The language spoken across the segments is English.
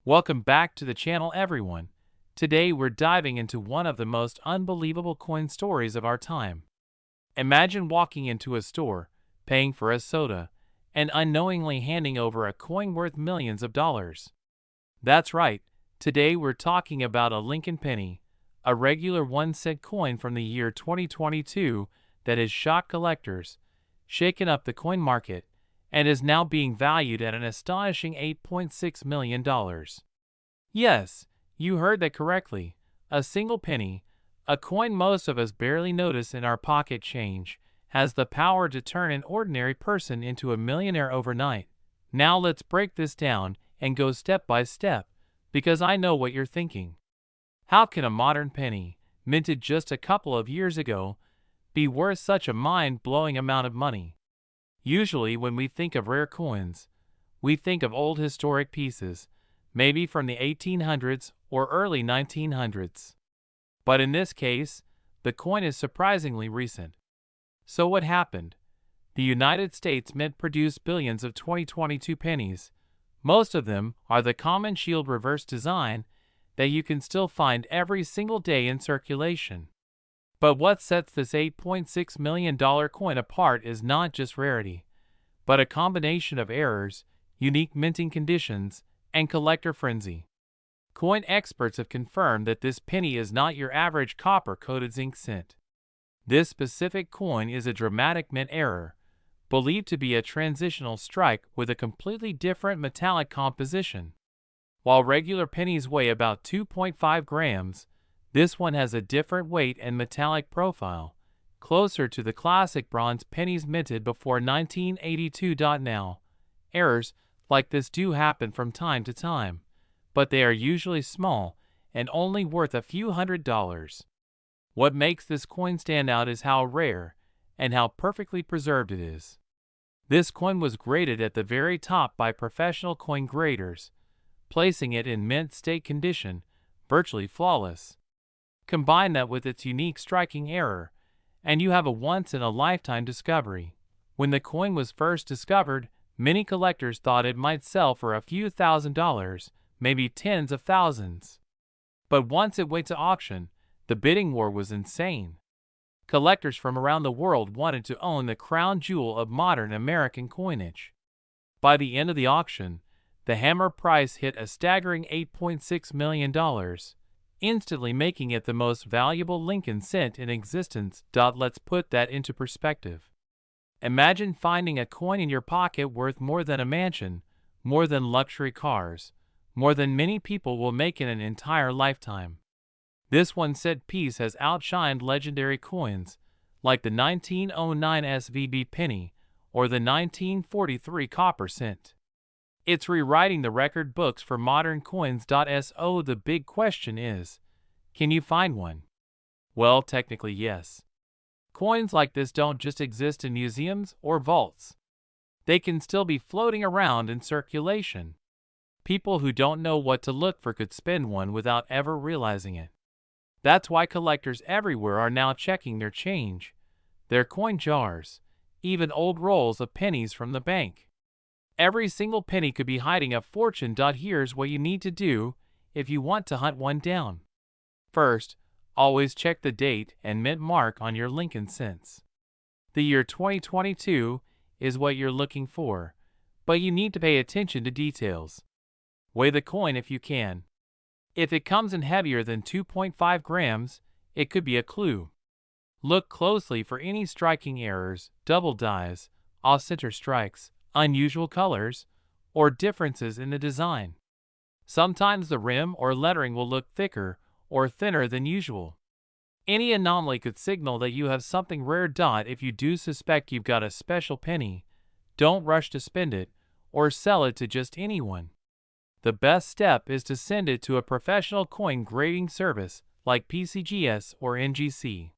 Welcome back to the channel, everyone. Today we're diving into one of the most unbelievable coin stories of our time. Imagine walking into a store, paying for a soda, and unknowingly handing over a coin worth millions of dollars. That's right, today we're talking about a Lincoln penny, a regular 1-cent coin from the year 2022 that has shocked collectors, shaken up the coin market, and is now being valued at an astonishing $8.6 million. Yes, you heard that correctly. A single penny, a coin most of us barely notice in our pocket change, has the power to turn an ordinary person into a millionaire overnight. Now let's break this down and go step by step, because I know what you're thinking. How can a modern penny, minted just a couple of years ago, be worth such a mind-blowing amount of money? Usually when we think of rare coins, we think of old historic pieces, maybe from the 1800s or early 1900s. But in this case, the coin is surprisingly recent. So what happened? The United States Mint produced billions of 2022 pennies. Most of them are the common shield reverse design that you can still find every single day in circulation. But what sets this $8.6 million coin apart is not just rarity, but a combination of errors, unique minting conditions, and collector frenzy. Coin experts have confirmed that this penny is not your average copper-coated zinc cent. This specific coin is a dramatic mint error, believed to be a transitional strike with a completely different metallic composition. While regular pennies weigh about 2.5 grams, this one has a different weight and metallic profile, closer to the classic bronze pennies minted before 1982. Now, errors like this do happen from time to time, but they are usually small and only worth a few $100s. What makes this coin stand out is how rare and how perfectly preserved it is. This coin was graded at the very top by professional coin graders, placing it in mint state condition, virtually flawless. Combine that with its unique striking error, and you have a once-in-a-lifetime discovery. When the coin was first discovered, many collectors thought it might sell for a few $1,000s, maybe tens of thousands. But once it went to auction, the bidding war was insane. Collectors from around the world wanted to own the crown jewel of modern American coinage. By the end of the auction, the hammer price hit a staggering $8.6 million, instantly making it the most valuable Lincoln cent in existence. Let's put that into perspective. Imagine finding a coin in your pocket worth more than a mansion, more than luxury cars, more than many people will make in an entire lifetime. This 1-cent piece has outshined legendary coins like the 1909 SVB penny or the 1943 copper cent. It's rewriting the record books for modern coins. So the big question is, can you find one? Well, technically yes. Coins like this don't just exist in museums or vaults. They can still be floating around in circulation. People who don't know what to look for could spend one without ever realizing it. That's why collectors everywhere are now checking their change, their coin jars, even old rolls of pennies from the bank. Every single penny could be hiding a fortune. Here's what you need to do if you want to hunt one down. First, always check the date and mint mark on your Lincoln cents. The year 2022 is what you're looking for, but you need to pay attention to details. Weigh the coin if you can. If it comes in heavier than 2.5 grams, it could be a clue. Look closely for any striking errors, double dies, off-center strikes, unusual colors, or differences in the design. Sometimes the rim or lettering will look thicker or thinner than usual. Any anomaly could signal that you have something rare. If you do suspect you've got a special penny, don't rush to spend it or sell it to just anyone. The best step is to send it to a professional coin grading service like PCGS or NGC.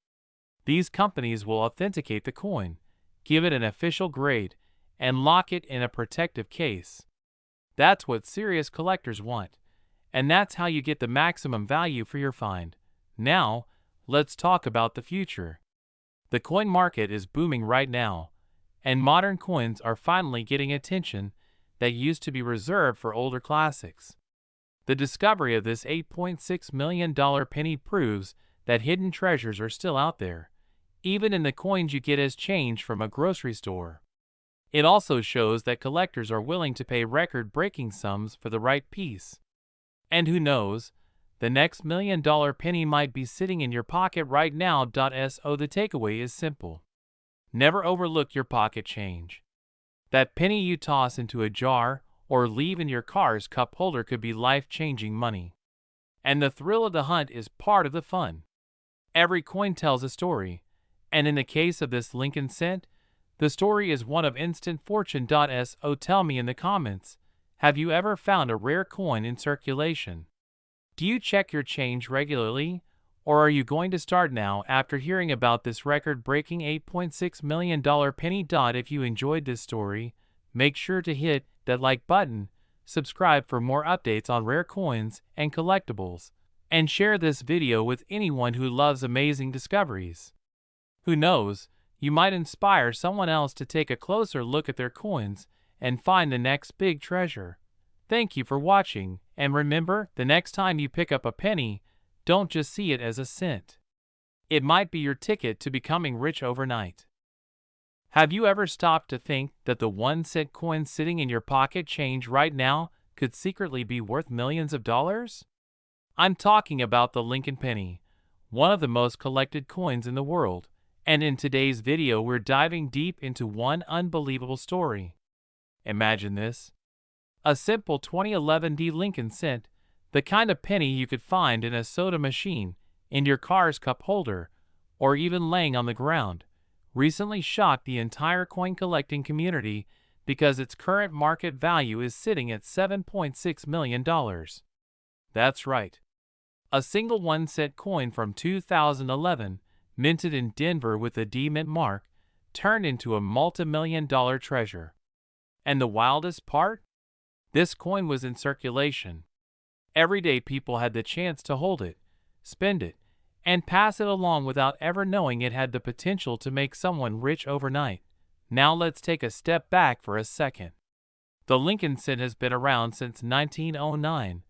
These companies will authenticate the coin, give it an official grade, and lock it in a protective case. That's what serious collectors want, and that's how you get the maximum value for your find. Now, let's talk about the future. The coin market is booming right now, and modern coins are finally getting attention that used to be reserved for older classics. The discovery of this $8.6 million penny proves that hidden treasures are still out there, even in the coins you get as change from a grocery store. It also shows that collectors are willing to pay record-breaking sums for the right piece. And who knows, the next $1 million penny might be sitting in your pocket right now. So the takeaway is simple. Never overlook your pocket change. That penny you toss into a jar or leave in your car's cup holder could be life-changing money. And the thrill of the hunt is part of the fun. Every coin tells a story, and in the case of this Lincoln cent, the story is one of instant fortune. So tell me in the comments, have you ever found a rare coin in circulation? Do you check your change regularly, or are you going to start now after hearing about this record-breaking $8.6 million penny? If you enjoyed this story, make sure to hit that like button, subscribe for more updates on rare coins and collectibles, and share this video with anyone who loves amazing discoveries. Who knows, you might inspire someone else to take a closer look at their coins and find the next big treasure. Thank you for watching, and remember, the next time you pick up a penny, don't just see it as a cent. It might be your ticket to becoming rich overnight. Have you ever stopped to think that the 1-cent coin sitting in your pocket change right now could secretly be worth millions of dollars? I'm talking about the Lincoln penny, one of the most collected coins in the world. And in today's video, we're diving deep into one unbelievable story. Imagine this. A simple 2011 Lincoln cent, the kind of penny you could find in a soda machine, in your car's cup holder, or even laying on the ground, recently shocked the entire coin collecting community because its current market value is sitting at $7.6 million. That's right. A single 1-cent coin from 2011, minted in Denver with a D mint mark, turned into a multi-million-dollar treasure. And the wildest part? This coin was in circulation. Everyday people had the chance to hold it, spend it, and pass it along without ever knowing it had the potential to make someone rich overnight. Now let's take a step back for a second. The Lincoln cent has been around since 1909,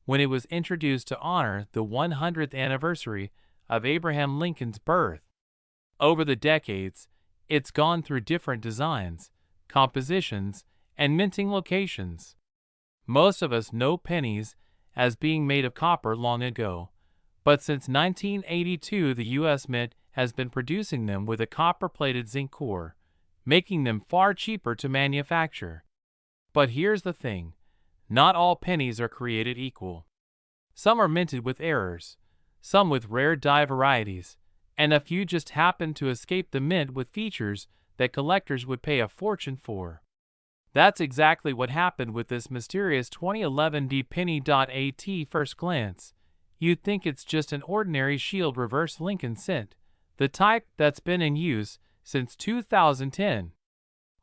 when it was introduced to honor the 100th anniversary of Abraham Lincoln's birth. Over the decades, it's gone through different designs, compositions, and minting locations. Most of us know pennies as being made of copper long ago, but since 1982 the U.S. Mint has been producing them with a copper-plated zinc core, making them far cheaper to manufacture. But here's the thing, not all pennies are created equal. Some are minted with errors, some with rare die varieties, and a few just happen to escape the mint with features that collectors would pay a fortune for. That's exactly what happened with this mysterious 2011 penny. At first glance, you'd think it's just an ordinary shield reverse Lincoln cent, the type that's been in use since 2010.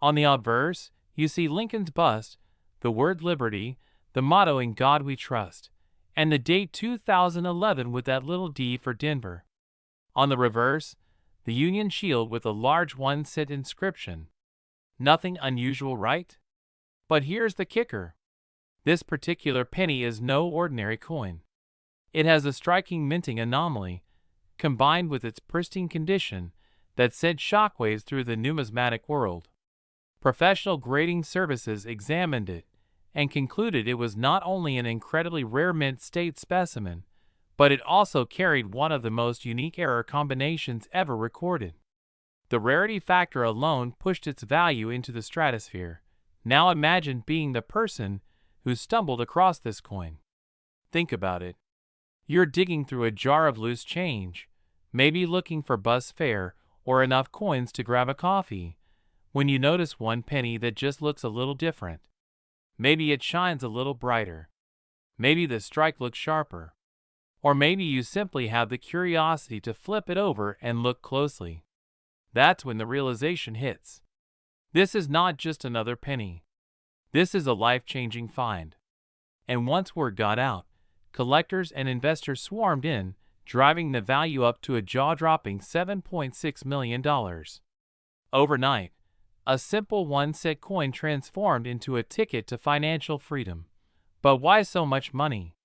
On the obverse, you see Lincoln's bust, the word liberty, the motto "In God We Trust," and the date 2011 with that little D for Denver. On the reverse, the Union shield with a large 1-cent inscription. Nothing unusual, right? But here's the kicker. This particular penny is no ordinary coin. It has a striking minting anomaly, combined with its pristine condition, that sent shockwaves through the numismatic world. Professional grading services examined it and concluded it was not only an incredibly rare mint state specimen, but it also carried one of the most unique error combinations ever recorded. The rarity factor alone pushed its value into the stratosphere. Now imagine being the person who stumbled across this coin. Think about it. You're digging through a jar of loose change, maybe looking for bus fare or enough coins to grab a coffee, when you notice one penny that just looks a little different. Maybe it shines a little brighter. Maybe the strike looks sharper. Or maybe you simply have the curiosity to flip it over and look closely. That's when the realization hits. This is not just another penny. This is a life-changing find. And once word got out, collectors and investors swarmed in, driving the value up to a jaw-dropping $7.6 million. Overnight, a simple 1-cent coin transformed into a ticket to financial freedom. But why so much money?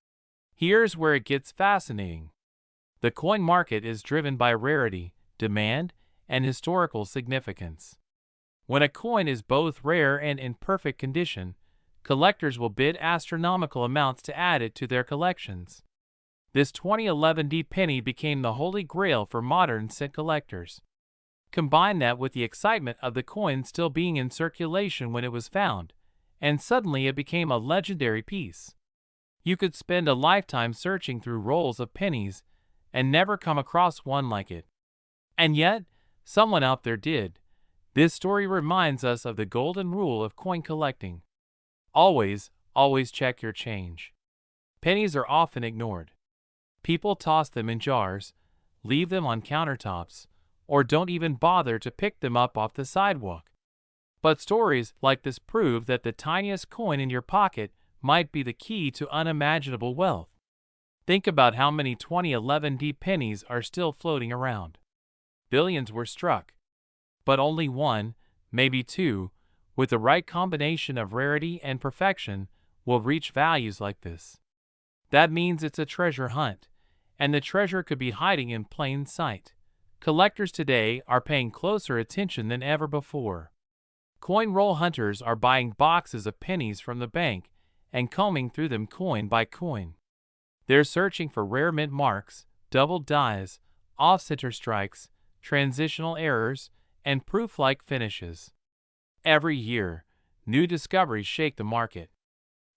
Here's where it gets fascinating. The coin market is driven by rarity, demand, and historical significance. When a coin is both rare and in perfect condition, collectors will bid astronomical amounts to add it to their collections. This 2011 penny became the holy grail for modern cent collectors. Combine that with the excitement of the coin still being in circulation when it was found, and suddenly it became a legendary piece. You could spend a lifetime searching through rolls of pennies and never come across one like it. And yet, someone out there did. This story reminds us of the golden rule of coin collecting. Always, always check your change. Pennies are often ignored. People toss them in jars, leave them on countertops, or don't even bother to pick them up off the sidewalk. But stories like this prove that the tiniest coin in your pocket might be the key to unimaginable wealth. Think about how many 2011 pennies are still floating around. Billions were struck, but only one, maybe two, with the right combination of rarity and perfection, will reach values like this. That means it's a treasure hunt, and the treasure could be hiding in plain sight. Collectors today are paying closer attention than ever before. Coin roll hunters are buying boxes of pennies from the bank and combing through them coin by coin. They're searching for rare mint marks, double dies, off-center strikes, transitional errors, and proof-like finishes. Every year, new discoveries shake the market.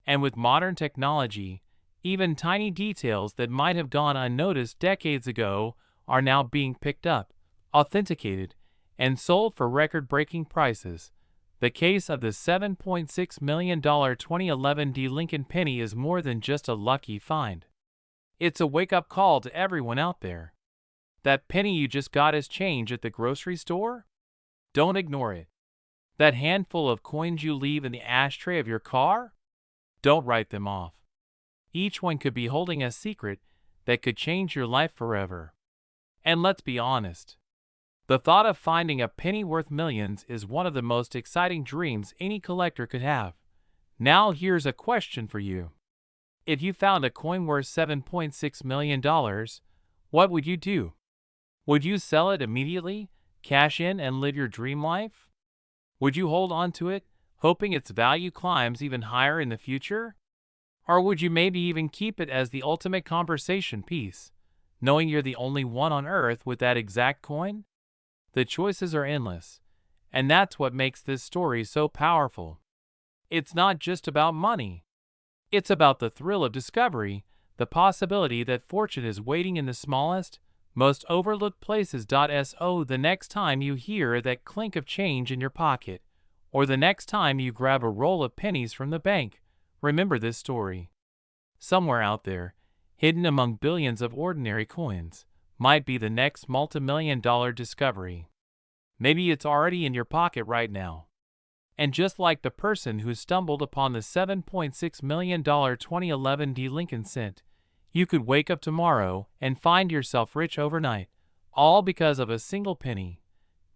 And with modern technology, even tiny details that might have gone unnoticed decades ago are now being picked up, authenticated, and sold for record-breaking prices. The case of the $7.6 million 2011 Lincoln penny is more than just a lucky find. It's a wake-up call to everyone out there. That penny you just got as change at the grocery store? Don't ignore it. That handful of coins you leave in the ashtray of your car? Don't write them off. Each one could be holding a secret that could change your life forever. And let's be honest. The thought of finding a penny worth millions is one of the most exciting dreams any collector could have. Now here's a question for you. If you found a coin worth $7.6 million, what would you do? Would you sell it immediately, cash in, and live your dream life? Would you hold on to it, hoping its value climbs even higher in the future? Or would you maybe even keep it as the ultimate conversation piece, knowing you're the only one on Earth with that exact coin? The choices are endless, and that's what makes this story so powerful. It's not just about money. It's about the thrill of discovery, the possibility that fortune is waiting in the smallest, most overlooked places. So the next time you hear that clink of change in your pocket, or the next time you grab a roll of pennies from the bank, remember this story. Somewhere out there, hidden among billions of ordinary coins, might be the next multi-million-dollar discovery. Maybe it's already in your pocket right now. And just like the person who stumbled upon the $7.6 million 2011 Lincoln cent, you could wake up tomorrow and find yourself rich overnight, all because of a single penny.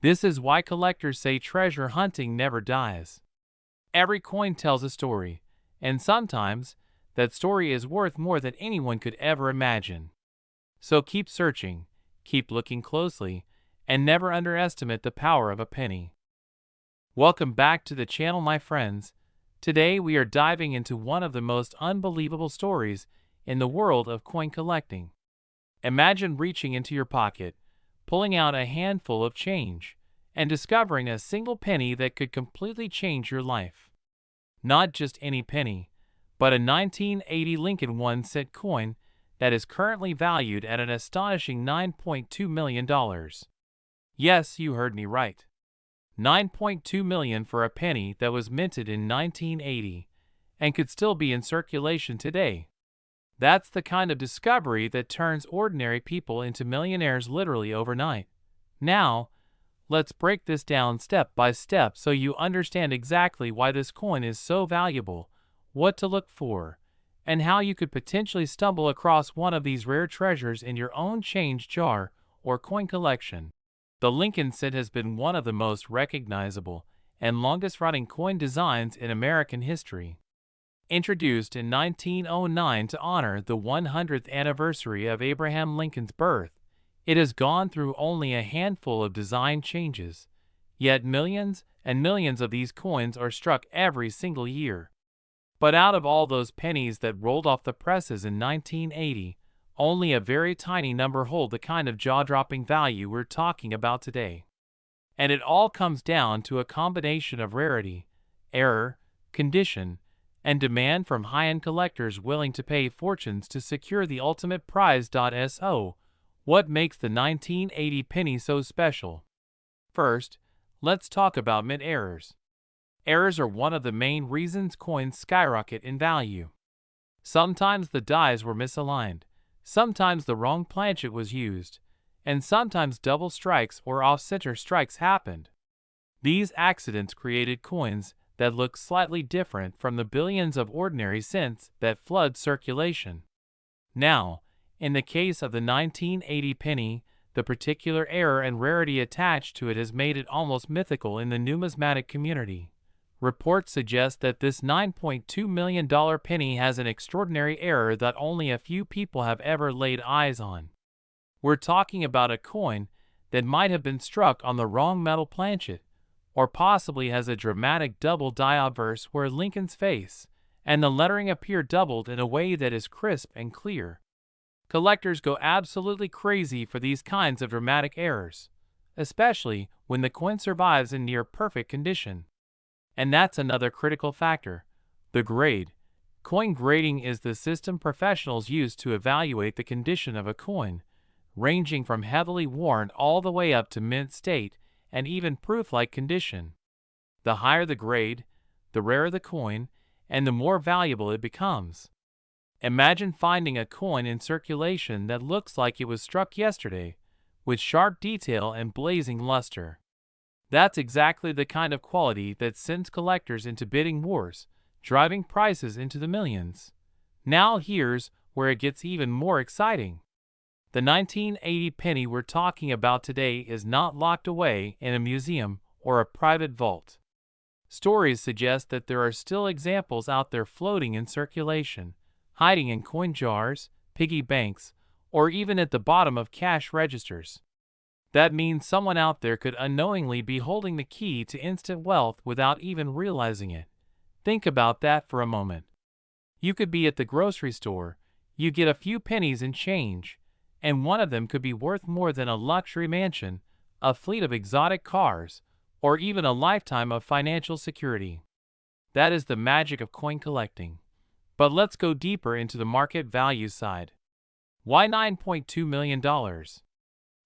This is why collectors say treasure hunting never dies. Every coin tells a story, and sometimes that story is worth more than anyone could ever imagine. So keep searching, keep looking closely, and never underestimate the power of a penny. Welcome back to the channel, my friends. Today we are diving into one of the most unbelievable stories in the world of coin collecting. Imagine reaching into your pocket, pulling out a handful of change, and discovering a single penny that could completely change your life. Not just any penny, but a 1980 Lincoln 1-cent coin that is currently valued at an astonishing $9.2 million. Yes, you heard me right. $9.2 million for a penny that was minted in 1980 and could still be in circulation today. That's the kind of discovery that turns ordinary people into millionaires literally overnight. Now, let's break this down step by step so you understand exactly why this coin is so valuable, what to look for, and how you could potentially stumble across one of these rare treasures in your own change jar or coin collection. The Lincoln cent has been one of the most recognizable and longest-running coin designs in American history. Introduced in 1909 to honor the 100th anniversary of Abraham Lincoln's birth, it has gone through only a handful of design changes, yet millions and millions of these coins are struck every single year. But out of all those pennies that rolled off the presses in 1980, only a very tiny number hold the kind of jaw-dropping value we're talking about today. And it all comes down to a combination of rarity, error, condition, and demand from high-end collectors willing to pay fortunes to secure the ultimate prize. So, what makes the 1980 penny so special? First, let's talk about mint errors. Errors are one of the main reasons coins skyrocket in value. Sometimes the dies were misaligned, sometimes the wrong planchet was used, and sometimes double strikes or off-center strikes happened. These accidents created coins that look slightly different from the billions of ordinary cents that flood circulation. Now, in the case of the 1980 penny, the particular error and rarity attached to it has made it almost mythical in the numismatic community. Reports suggest that this $9.2 million penny has an extraordinary error that only a few people have ever laid eyes on. We're talking about a coin that might have been struck on the wrong metal planchet, or possibly has a dramatic double die obverse where Lincoln's face and the lettering appear doubled in a way that is crisp and clear. Collectors go absolutely crazy for these kinds of dramatic errors, especially when the coin survives in near-perfect condition. And that's another critical factor, the grade. Coin grading is the system professionals use to evaluate the condition of a coin, ranging from heavily worn all the way up to mint state and even proof-like condition. The higher the grade, the rarer the coin, and the more valuable it becomes. Imagine finding a coin in circulation that looks like it was struck yesterday, with sharp detail and blazing luster. That's exactly the kind of quality that sends collectors into bidding wars, driving prices into the millions. Now here's where it gets even more exciting. The 1980 penny we're talking about today is not locked away in a museum or a private vault. Stories suggest that there are still examples out there floating in circulation, hiding in coin jars, piggy banks, or even at the bottom of cash registers. That means someone out there could unknowingly be holding the key to instant wealth without even realizing it. Think about that for a moment. You could be at the grocery store, you get a few pennies in change, and one of them could be worth more than a luxury mansion, a fleet of exotic cars, or even a lifetime of financial security. That is the magic of coin collecting. But let's go deeper into the market value side. Why $9.2 million?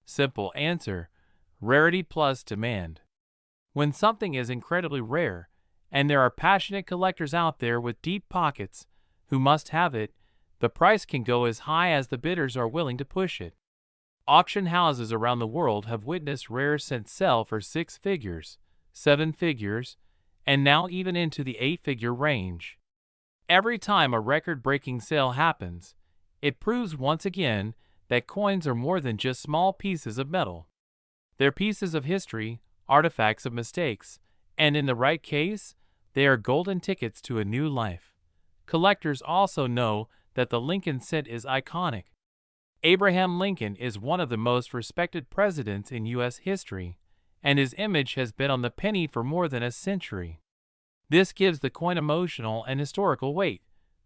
Simple answer: rarity plus demand. When something is incredibly rare, and there are passionate collectors out there with deep pockets who must have it, the price can go as high as the bidders are willing to push it. Auction houses around the world have witnessed rare cents sell for 6 figures, 7 figures, and now even into the 8-figure range. Every time a record-breaking sale happens, it proves once again that coins are more than just small pieces of metal. They're pieces of history, artifacts of mistakes, and in the right case, they are golden tickets to a new life. Collectors also know that the Lincoln cent is iconic. Abraham Lincoln is one of the most respected presidents in U.S. history, and his image has been on the penny for more than a century. This gives the coin emotional and historical weight,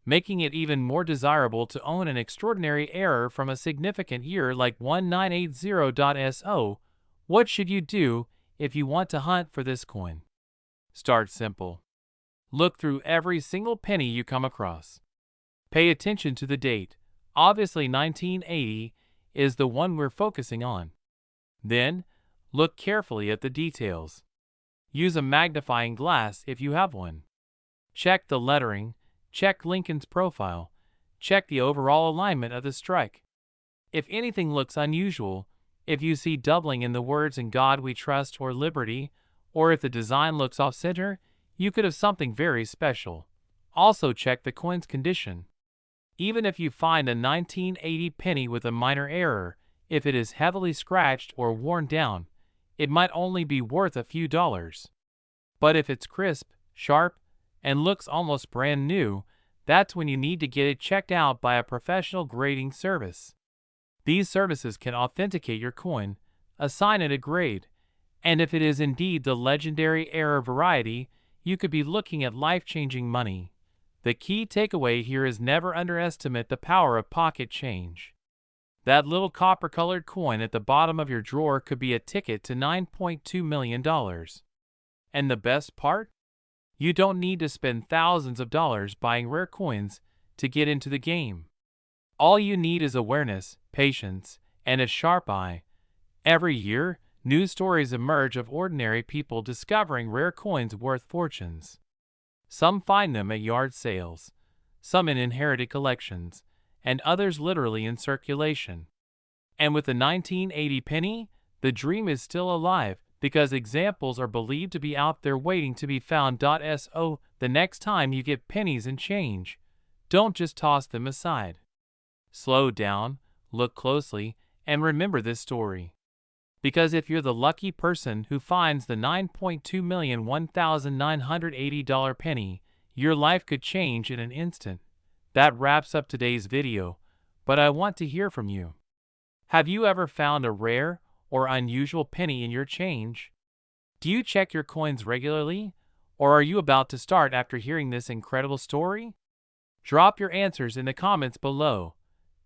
making it even more desirable to own an extraordinary error from a significant year like 1980. So, what should you do if you want to hunt for this coin? Start simple. Look through every single penny you come across. Pay attention to the date. Obviously 1980 is the one we're focusing on. Then, look carefully at the details. Use a magnifying glass if you have one. Check the lettering, check Lincoln's profile, check the overall alignment of the strike. If anything looks unusual, if you see doubling in the words "In God We Trust" or "Liberty," or if the design looks off-center, you could have something very special. Also check the coin's condition. Even if you find a 1980 penny with a minor error, if it is heavily scratched or worn down, it might only be worth a few dollars. But if it's crisp, sharp, and looks almost brand new, that's when you need to get it checked out by a professional grading service. These services can authenticate your coin, assign it a grade, and if it is indeed the legendary error variety, you could be looking at life-changing money. The key takeaway here is never underestimate the power of pocket change. That little copper-colored coin at the bottom of your drawer could be a ticket to $9.2 million. And the best part? You don't need to spend thousands of dollars buying rare coins to get into the game. All you need is awareness, patience, and a sharp eye. Every year, news stories emerge of ordinary people discovering rare coins worth fortunes. Some find them at yard sales, some in inherited collections, and others literally in circulation. And with the 1980 penny, the dream is still alive because examples are believed to be out there waiting to be found. So, the next time you get pennies and change, don't just toss them aside. Slow down, look closely, and remember this story. Because if you're the lucky person who finds the $9.2,001,980 penny, your life could change in an instant. That wraps up today's video, but I want to hear from you. Have you ever found a rare or unusual penny in your change? Do you check your coins regularly, or are you about to start after hearing this incredible story? Drop your answers in the comments below,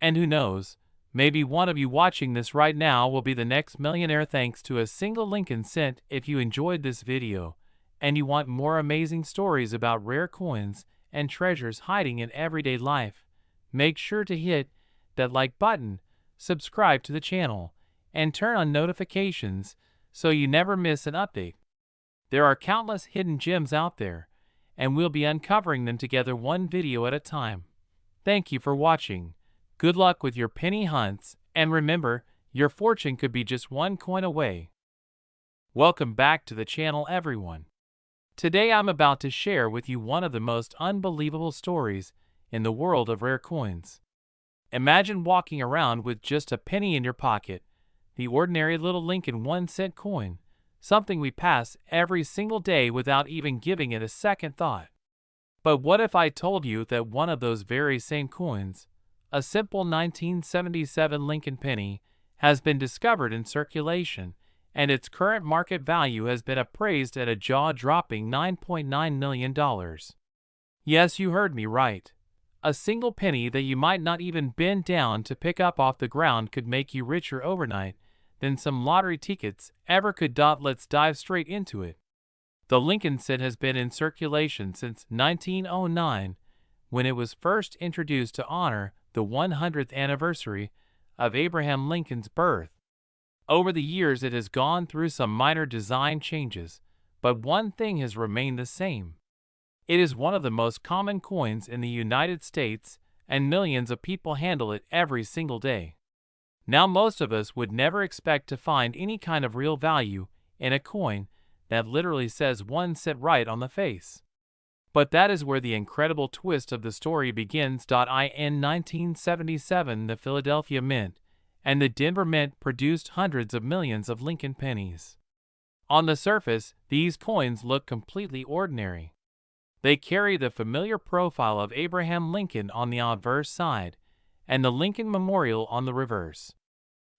and who knows, maybe one of you watching this right now will be the next millionaire thanks to a single Lincoln cent. If you enjoyed this video, and you want more amazing stories about rare coins and treasures hiding in everyday life, make sure to hit that like button, subscribe to the channel, and turn on notifications so you never miss an update. There are countless hidden gems out there, and we'll be uncovering them together one video at a time. Thank you for watching. Good luck with your penny hunts, and remember, your fortune could be just one coin away. Welcome back to the channel, everyone. Today I'm about to share with you one of the most unbelievable stories in the world of rare coins. Imagine walking around with just a penny in your pocket, the ordinary little Lincoln 1-cent coin, something we pass every single day without even giving it a second thought. But what if I told you that one of those very same coins, a simple 1977 Lincoln penny, has been discovered in circulation, and its current market value has been appraised at a jaw-dropping $9.9 million. Yes, you heard me right. A single penny that you might not even bend down to pick up off the ground could make you richer overnight than some lottery tickets ever could. Let's dive straight into it. The Lincoln cent has been in circulation since 1909, when it was first introduced to honor the 100th anniversary of Abraham Lincoln's birth. Over the years it has gone through some minor design changes, but one thing has remained the same. It is one of the most common coins in the United States, and millions of people handle it every single day. Now most of us would never expect to find any kind of real value in a coin that literally says 1 cent right on the face. But that is where the incredible twist of the story begins. In 1977, the Philadelphia Mint and the Denver Mint produced hundreds of millions of Lincoln pennies. On the surface, these coins look completely ordinary. They carry the familiar profile of Abraham Lincoln on the obverse side, and the Lincoln Memorial on the reverse.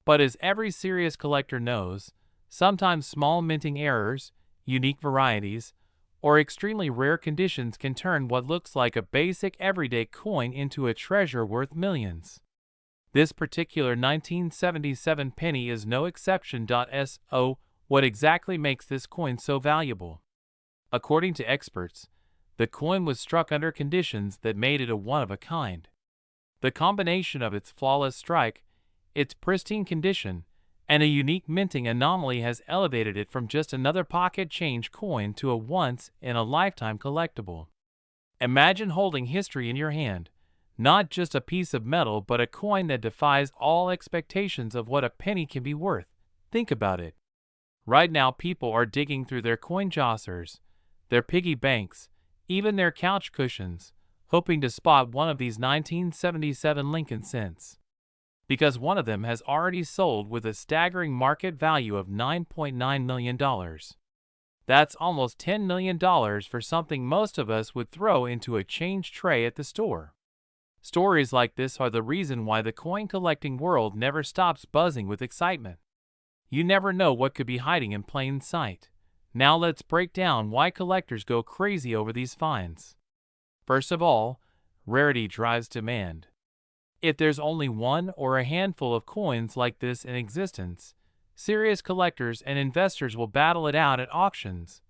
But as every serious collector knows, sometimes small minting errors, unique varieties, or extremely rare conditions can turn what looks like a basic everyday coin into a treasure worth millions. This particular 1977 penny is no exception. So, what exactly makes this coin so valuable? According to experts, the coin was struck under conditions that made it a one-of-a-kind. The combination of its flawless strike, its pristine condition, and a unique minting anomaly has elevated it from just another pocket change coin to a once-in-a-lifetime collectible. Imagine holding history in your hand, not just a piece of metal but a coin that defies all expectations of what a penny can be worth. Think about it. Right now people are digging through their coin jossers, their piggy banks, even their couch cushions, hoping to spot one of these 1977 Lincoln cents. Because one of them has already sold with a staggering market value of $9.9 million. That's almost $10 million for something most of us would throw into a change tray at the store. Stories like this are the reason why the coin collecting world never stops buzzing with excitement. You never know what could be hiding in plain sight. Now let's break down why collectors go crazy over these finds. First of all, rarity drives demand. If there's only one or a handful of coins like this in existence, serious collectors and investors will battle it out at auctions,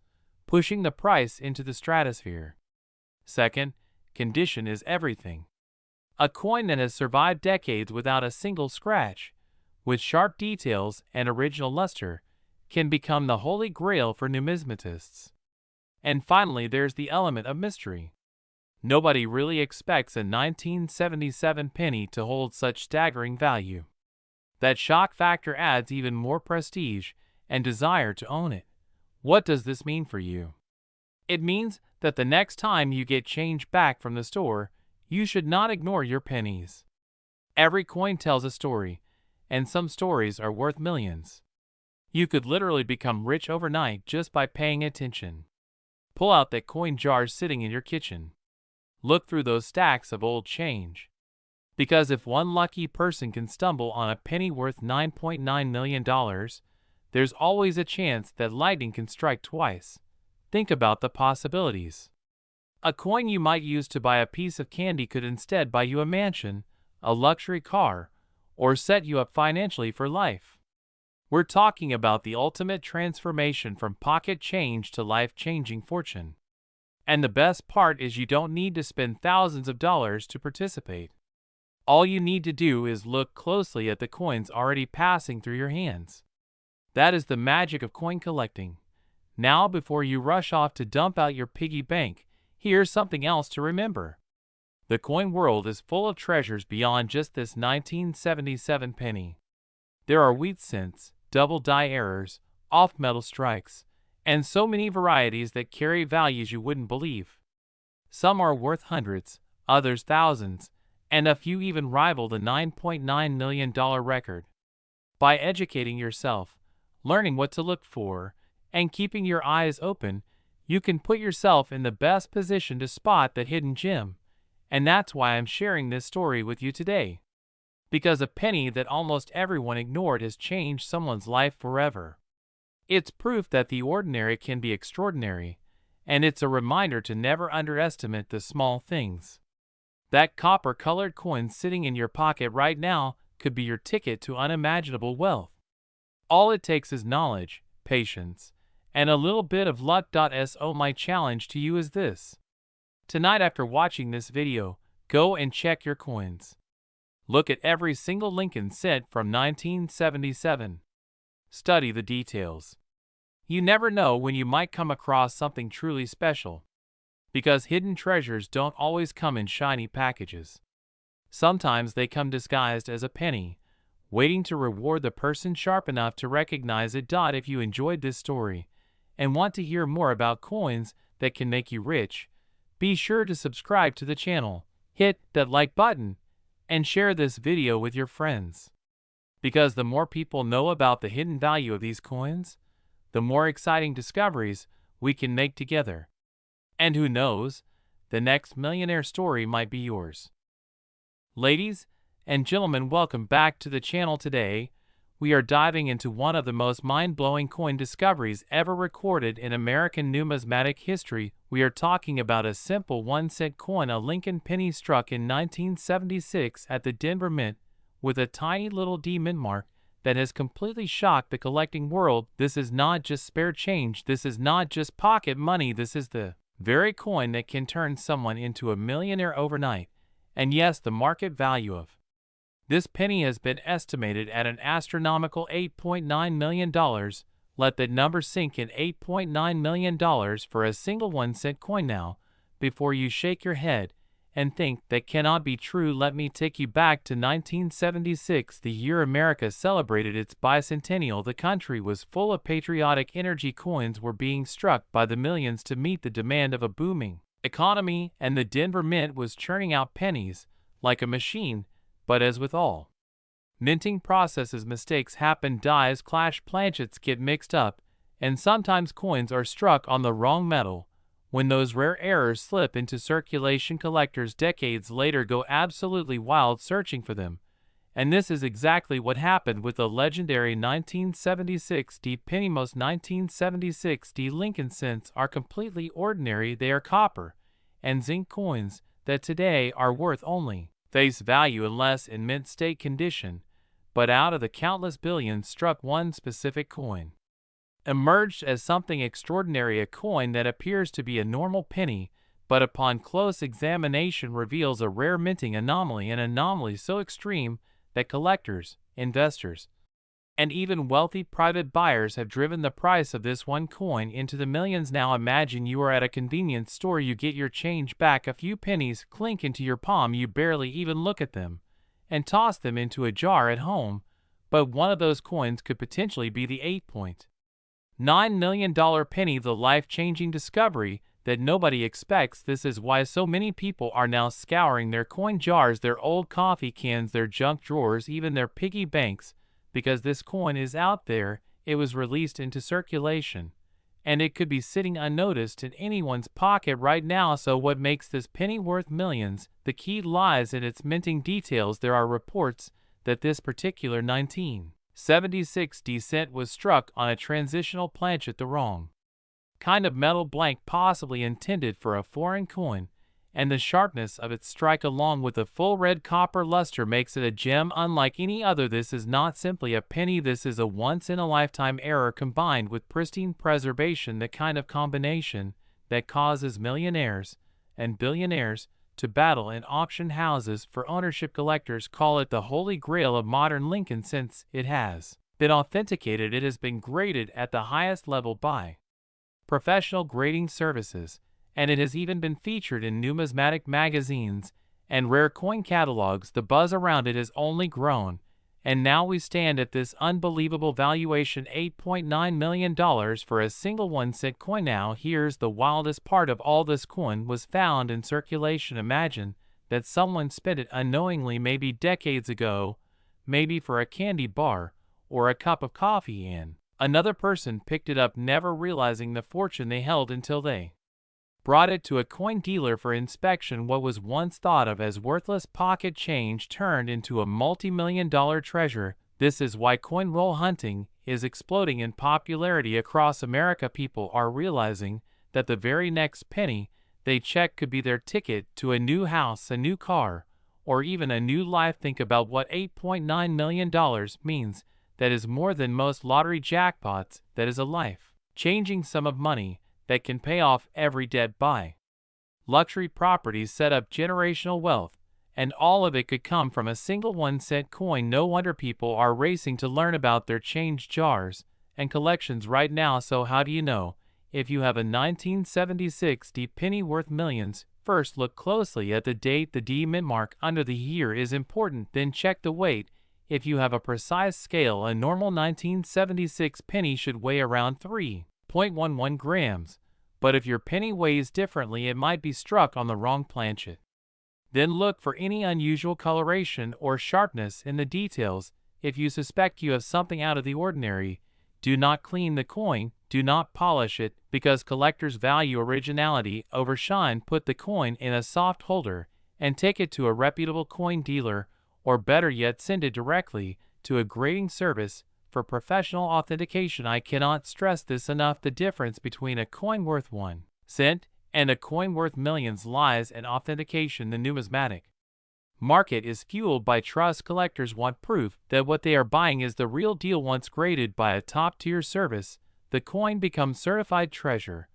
pushing the price into the stratosphere. Second, condition is everything. A coin that has survived decades without a single scratch, with sharp details and original luster, can become the holy grail for numismatists. And finally, there's the element of mystery. Nobody really expects a 1977 penny to hold such staggering value. That shock factor adds even more prestige and desire to own it. What does this mean for you? It means that the next time you get change back from the store, you should not ignore your pennies. Every coin tells a story, and some stories are worth millions. You could literally become rich overnight just by paying attention. Pull out that coin jar sitting in your kitchen. Look through those stacks of old change. Because if one lucky person can stumble on a penny worth $9.9 million, there's always a chance that lightning can strike twice. Think about the possibilities. A coin you might use to buy a piece of candy could instead buy you a mansion, a luxury car, or set you up financially for life. We're talking about the ultimate transformation from pocket change to life-changing fortune. And the best part is you don't need to spend thousands of dollars to participate. All you need to do is look closely at the coins already passing through your hands. That is the magic of coin collecting. Now, before you rush off to dump out your piggy bank, here's something else to remember. The coin world is full of treasures beyond just this 1977 penny. There are wheat cents, double die errors, off-metal strikes, and so many varieties that carry values you wouldn't believe. Some are worth hundreds, others thousands, and a few even rival the $9.9 million record. By educating yourself, learning what to look for, and keeping your eyes open, you can put yourself in the best position to spot that hidden gem. And that's why I'm sharing this story with you today. Because a penny that almost everyone ignored has changed someone's life forever. It's proof that the ordinary can be extraordinary, and it's a reminder to never underestimate the small things. That copper-colored coin sitting in your pocket right now could be your ticket to unimaginable wealth. All it takes is knowledge, patience, and a little bit of luck. So my challenge to you is this. Tonight after watching this video, go and check your coins. Look at every single Lincoln cent from 1977. Study the details. You never know when you might come across something truly special. Because hidden treasures don't always come in shiny packages. Sometimes they come disguised as a penny, waiting to reward the person sharp enough to recognize it. If you enjoyed this story and want to hear more about coins that can make you rich, be sure to subscribe to the channel, hit that like button, and share this video with your friends. Because the more people know about the hidden value of these coins, the more exciting discoveries we can make together. And who knows, the next millionaire story might be yours. Ladies and gentlemen, welcome back to the channel. Today, we are diving into one of the most mind-blowing coin discoveries ever recorded in American numismatic history. We are talking about a simple 1-cent coin, a Lincoln penny struck in 1976 at the Denver Mint, with a tiny little D mint mark that has completely shocked the collecting world. This is not just spare change, this is not just pocket money, this is the very coin that can turn someone into a millionaire overnight. And yes, the market value of this penny has been estimated at an astronomical $8.9 million. Let that number sink in. $8.9 million for a single 1-cent coin. Now, before you shake your head and think that cannot be true, let me take you back to 1976, the year America celebrated its bicentennial. The country was full of patriotic energy. Coins were being struck by the millions to meet the demand of a booming economy, and the Denver Mint was churning out pennies like a machine. But as with all minting processes, mistakes happen, dies clash, planchets get mixed up, And sometimes coins are struck on the wrong metal. When those rare errors slip into circulation, collectors decades later go absolutely wild searching for them. And this is exactly what happened with the legendary 1976 D penny. Most 1976 D Lincoln cents are completely ordinary. They are copper and zinc coins that today are worth only face value unless in mint state condition. But out of the countless billions struck, one specific coin emerged as something extraordinary, a coin that appears to be a normal penny, but upon close examination reveals a rare minting anomaly, an anomaly so extreme that collectors, investors, and even wealthy private buyers have driven the price of this one coin into the millions. Now imagine you are at a convenience store, you get your change back, a few pennies clink into your palm, you barely even look at them, and toss them into a jar at home, but one of those coins could potentially be the $8.9 million penny, the life-changing discovery that nobody expects. This is why so many people are now scouring their coin jars, their old coffee cans, their junk drawers, even their piggy banks, because this coin is out there. It was released into circulation, and it could be sitting unnoticed in anyone's pocket right now. So what makes this penny worth millions? The key lies in its minting details. There are reports that this particular 1976 D cent was struck on a transitional planchet, the wrong kind of metal, blank, possibly intended for a foreign coin, and the sharpness of its strike along with the full red copper luster makes it a gem unlike any other. This is not simply a penny, this is a once-in-a-lifetime error combined with pristine preservation, the kind of combination that causes millionaires and billionaires to battle in auction houses for ownership. Collectors call it the holy grail of modern Lincoln. Since it has been authenticated, it has been graded at the highest level by professional grading services, and it has even been featured in numismatic magazines and rare coin catalogs. The buzz around it has only grown, and now we stand at this unbelievable valuation, $8.9 million for a single 1-cent coin. Now here's the wildest part of all, this coin was found in circulation. Imagine that someone spent it unknowingly, maybe decades ago, maybe for a candy bar or a cup of coffee, and another person picked it up, never realizing the fortune they held until they brought it to a coin dealer for inspection. What was once thought of as worthless pocket change turned into a multi-million-dollar treasure. This is why coin roll hunting is exploding in popularity across America. People are realizing that the very next penny they check could be their ticket to a new house, a new car, or even a new life. Think about what $8.9 million means. That is more than most lottery jackpots. That is a life-changing sum of money that can pay off every debt, buy luxury properties, set up generational wealth, and all of it could come from a single 1-cent coin. No wonder people are racing to learn about their change jars and collections right now. So how do you know if you have a 1976 D penny worth millions? First, look closely at the date. The D mint mark under the year is important. Then check the weight. If you have a precise scale, a normal 1976 penny should weigh around 3.11 grams, but if your penny weighs differently, it might be struck on the wrong planchet. Then look for any unusual coloration or sharpness in the details. If you suspect you have something out of the ordinary, do not clean the coin, do not polish it, because collectors value originality over shine. Put the coin in a soft holder and take it to a reputable coin dealer, or better yet, send it directly to a grading service for professional authentication. I cannot stress this enough. The difference between a coin worth 1 cent and a coin worth millions lies in authentication. The numismatic market is fueled by trust. Collectors want proof that what they are buying is the real deal. Once graded by a top-tier service, the coin becomes certified treasure,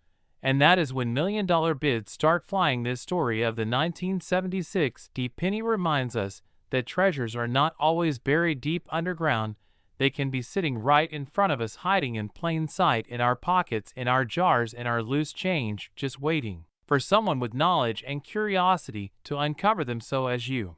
and that is when million-dollar bids start flying. This story of the 1976 D penny reminds us that treasures are not always buried deep underground. They can be sitting right in front of us, hiding in plain sight, in our pockets, in our jars, in our loose change, just waiting for someone with knowledge and curiosity to uncover them. So as you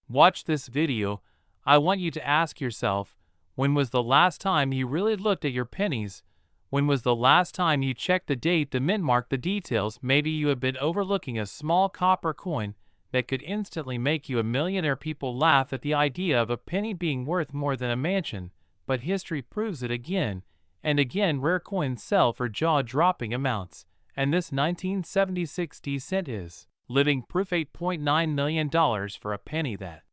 watch this video, I want you to ask yourself, when was the last time you really looked at your pennies? When was the last time you checked the date, the mint mark, the details? Maybe you have been overlooking a small copper coin that could instantly make you a millionaire. People laugh at the idea of a penny being worth more than a mansion, but history proves it again And again, rare coins sell for jaw-dropping amounts, and this 1976 D-cent is living proof. $8.9 million for a penny that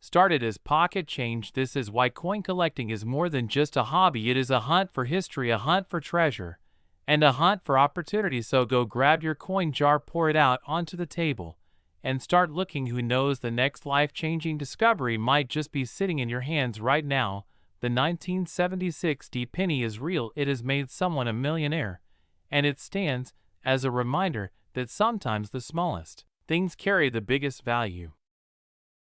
started as pocket change. This is why coin collecting is more than just a hobby. It is a hunt for history, a hunt for treasure, and a hunt for opportunity. So go grab your coin jar, pour it out onto the table, and start looking. Who knows, the next life-changing discovery might just be sitting in your hands right now. The 1976 D penny is real. It has made someone a millionaire, and it stands as a reminder that sometimes the smallest things carry the biggest value.